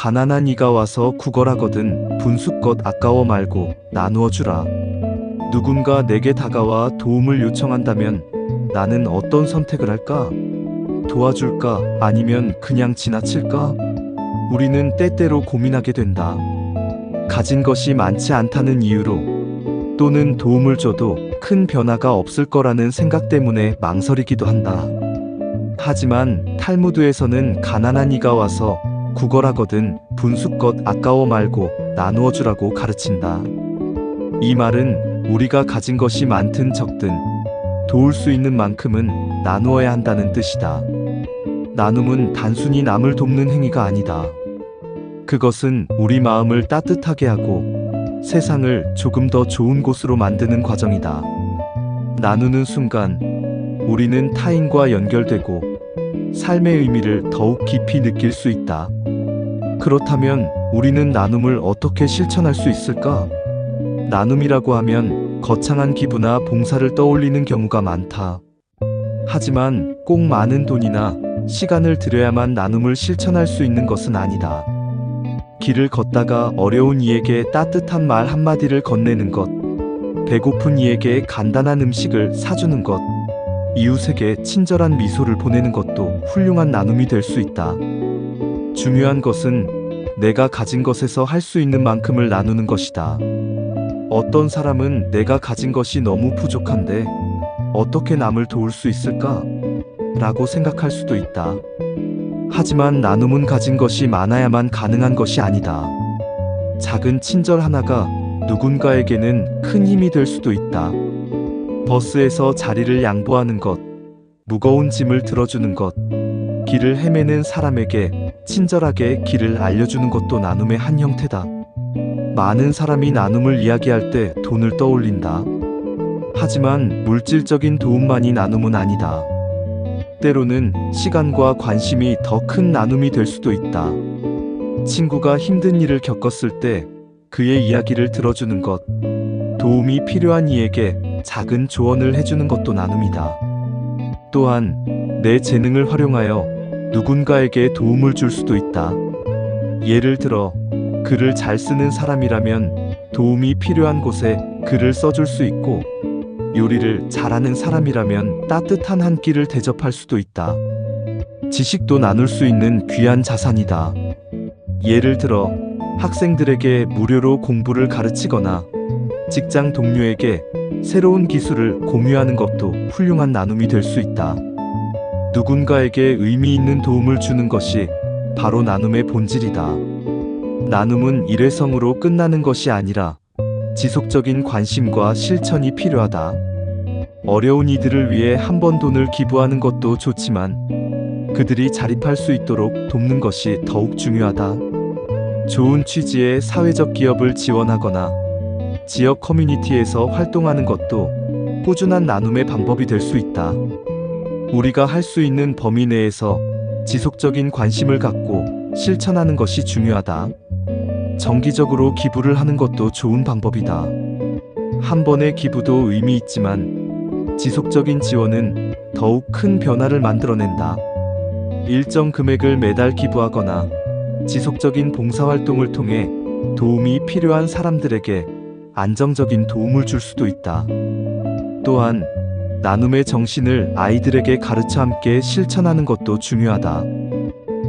가난한 이가 와서 구걸하거든 분숫것 아까워 말고 나누어 주라. 누군가 내게 다가와 도움을 요청한다면 나는 어떤 선택을 할까? 도와줄까? 아니면 그냥 지나칠까? 우리는 때때로 고민하게 된다. 가진 것이 많지 않다는 이유로, 또는 도움을 줘도 큰 변화가 없을 거라는 생각 때문에 망설이기도 한다. 하지만 탈무드에서는 가난한 이가 와서 구걸하거든 분숫것 아까워 말고 나누어 주라고 가르친다. 이 말은 우리가 가진 것이 많든 적든 도울 수 있는 만큼은 나누어야 한다는 뜻이다. 나눔은 단순히 남을 돕는 행위가 아니다. 그것은 우리 마음을 따뜻하게 하고 세상을 조금 더 좋은 곳으로 만드는 과정이다. 나누는 순간 우리는 타인과 연결되고 삶의 의미를 더욱 깊이 느낄 수 있다. 그렇다면 우리는 나눔을 어떻게 실천할 수 있을까? 나눔이라고 하면 거창한 기부나 봉사를 떠올리는 경우가 많다. 하지만 꼭 많은 돈이나 시간을 들여야만 나눔을 실천할 수 있는 것은 아니다. 길을 걷다가 어려운 이에게 따뜻한 말 한마디를 건네는 것, 배고픈 이에게 간단한 음식을 사주는 것, 이웃에게 친절한 미소를 보내는 것도 훌륭한 나눔이 될 수 있다. 중요한 것은 내가 가진 것에서 할 수 있는 만큼을 나누는 것이다. 어떤 사람은 내가 가진 것이 너무 부족한데 어떻게 남을 도울 수 있을까? 라고 생각할 수도 있다. 하지만 나눔은 가진 것이 많아야만 가능한 것이 아니다. 작은 친절 하나가 누군가에게는 큰 힘이 될 수도 있다. 버스에서 자리를 양보하는 것, 무거운 짐을 들어주는 것, 길을 헤매는 사람에게 친절하게 길을 알려주는 것도 나눔의 한 형태다. 많은 사람이 나눔을 이야기할 때 돈을 떠올린다. 하지만 물질적인 도움만이 나눔은 아니다. 때로는 시간과 관심이 더 큰 나눔이 될 수도 있다. 친구가 힘든 일을 겪었을 때 그의 이야기를 들어주는 것, 도움이 필요한 이에게 작은 조언을 해주는 것도 나눔이다. 또한 내 재능을 활용하여 누군가에게 도움을 줄 수도 있다. 예를 들어 글을 잘 쓰는 사람이라면 도움이 필요한 곳에 글을 써줄 수 있고, 요리를 잘하는 사람이라면 따뜻한 한 끼를 대접할 수도 있다. 지식도 나눌 수 있는 귀한 자산이다. 예를 들어 학생들에게 무료로 공부를 가르치거나 직장 동료에게 새로운 기술을 공유하는 것도 훌륭한 나눔이 될 수 있다. 누군가에게 의미 있는 도움을 주는 것이 바로 나눔의 본질이다. 나눔은 일회성으로 끝나는 것이 아니라 지속적인 관심과 실천이 필요하다. 어려운 이들을 위해 한 번 돈을 기부하는 것도 좋지만 그들이 자립할 수 있도록 돕는 것이 더욱 중요하다. 좋은 취지의 사회적 기업을 지원하거나 지역 커뮤니티에서 활동하는 것도 꾸준한 나눔의 방법이 될 수 있다. 우리가 할 수 있는 범위 내에서 지속적인 관심을 갖고 실천하는 것이 중요하다. 정기적으로 기부를 하는 것도 좋은 방법이다. 한 번의 기부도 의미 있지만 지속적인 지원은 더욱 큰 변화를 만들어낸다. 일정 금액을 매달 기부하거나 지속적인 봉사활동을 통해 도움이 필요한 사람들에게 안정적인 도움을 줄 수도 있다. 또한 나눔의 정신을 아이들에게 가르쳐 함께 실천하는 것도 중요하다.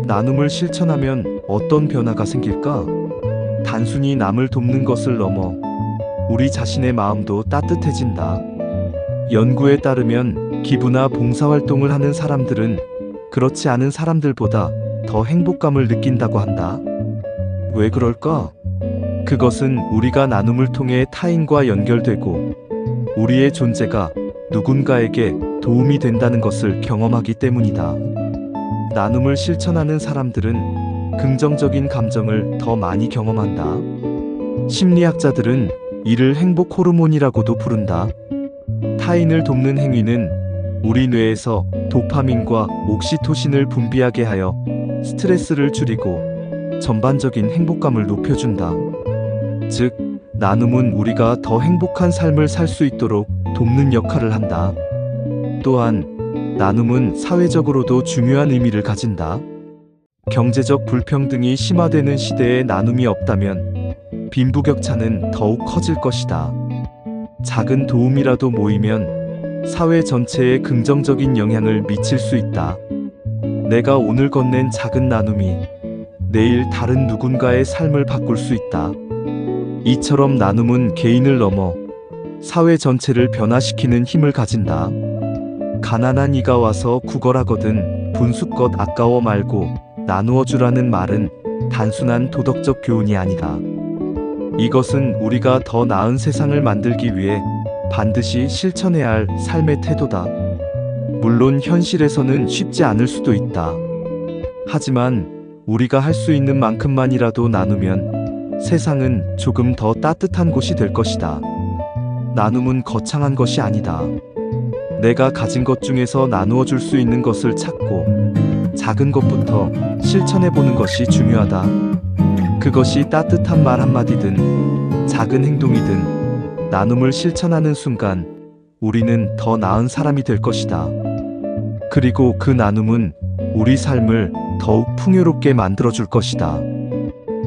나눔을 실천하면 어떤 변화가 생길까? 단순히 남을 돕는 것을 넘어 우리 자신의 마음도 따뜻해진다. 연구에 따르면 기부나 봉사활동을 하는 사람들은 그렇지 않은 사람들보다 더 행복감을 느낀다고 한다. 왜 그럴까? 그것은 우리가 나눔을 통해 타인과 연결되고 우리의 존재가 누군가에게 도움이 된다는 것을 경험하기 때문이다. 나눔을 실천하는 사람들은 긍정적인 감정을 더 많이 경험한다. 심리학자들은 이를 행복 호르몬이라고도 부른다. 타인을 돕는 행위는 우리 뇌에서 도파민과 옥시토신을 분비하게 하여 스트레스를 줄이고 전반적인 행복감을 높여준다. 즉, 나눔은 우리가 더 행복한 삶을 살 수 있도록 돕는 역할을 한다. 또한 나눔은 사회적으로도 중요한 의미를 가진다. 경제적 불평등이 심화되는 시대에 나눔이 없다면 빈부격차는 더욱 커질 것이다. 작은 도움이라도 모이면 사회 전체에 긍정적인 영향을 미칠 수 있다. 내가 오늘 건넨 작은 나눔이 내일 다른 누군가의 삶을 바꿀 수 있다. 이처럼 나눔은 개인을 넘어 사회 전체를 변화시키는 힘을 가진다. 가난한 이가 와서 구걸하거든 분수껏 아까워 말고 나누어 주라는 말은 단순한 도덕적 교훈이 아니다. 이것은 우리가 더 나은 세상을 만들기 위해 반드시 실천해야 할 삶의 태도다. 물론 현실에서는 쉽지 않을 수도 있다. 하지만 우리가 할 수 있는 만큼만이라도 나누면 세상은 조금 더 따뜻한 곳이 될 것이다. 나눔은 거창한 것이 아니다. 내가 가진 것 중에서 나누어 줄 수 있는 것을 찾고 작은 것부터 실천해 보는 것이 중요하다. 그것이 따뜻한 말 한마디든 작은 행동이든 나눔을 실천하는 순간 우리는 더 나은 사람이 될 것이다. 그리고 그 나눔은 우리 삶을 더욱 풍요롭게 만들어 줄 것이다.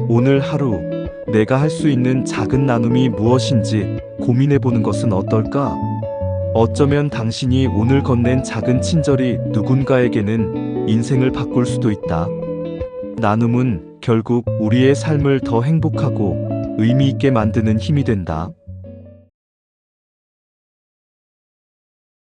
오늘 하루 내가 할 수 있는 작은 나눔이 무엇인지 고민해 보는 것은 어떨까? 어쩌면 당신이 오늘 건넨 작은 친절이 누군가에게는 인생을 바꿀 수도 있다. 나눔은 결국 우리의 삶을 더 행복하고 의미 있게 만드는 힘이 된다.